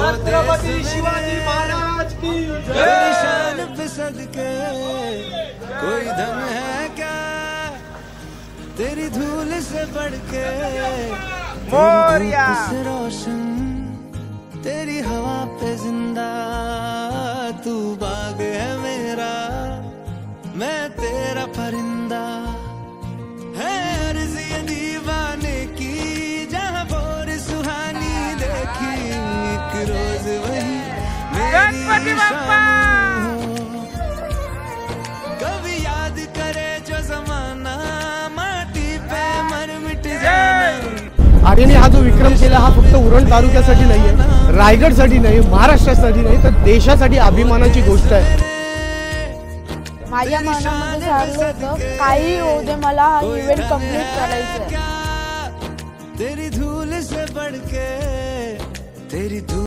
छत्रपति शिवाजी महाराज की तेरी शान पे सदके कोई धन है क्या तेरी धूल से बढ़ के, मोरिया से रोशन तेरी हवा पे जिंदा, तू बाग है मेरा मैं तेरा परिंदा, है अर्ज़ ये दीवाने की जहाँ बोर सुहानी देखी, एक रोज वही मेरी शाम हो, कभी याद करे जो जमाना माटी पे मर मिट जाना। आर्यने हा जो विक्रम केला हा फक्त उरण तालुक्यासाठी नाहीये, रायगडसाठी नाही, महाराष्ट्रासाठी नाही तर देशासाठी अभिमानाची गोष्ट आहे। माझ्या मनामध्ये झालं होतं काही होऊ दे मला हा इव्हेंट कंप्लीट करायचा आहे। तेरी धूल से बढ़ के तेरी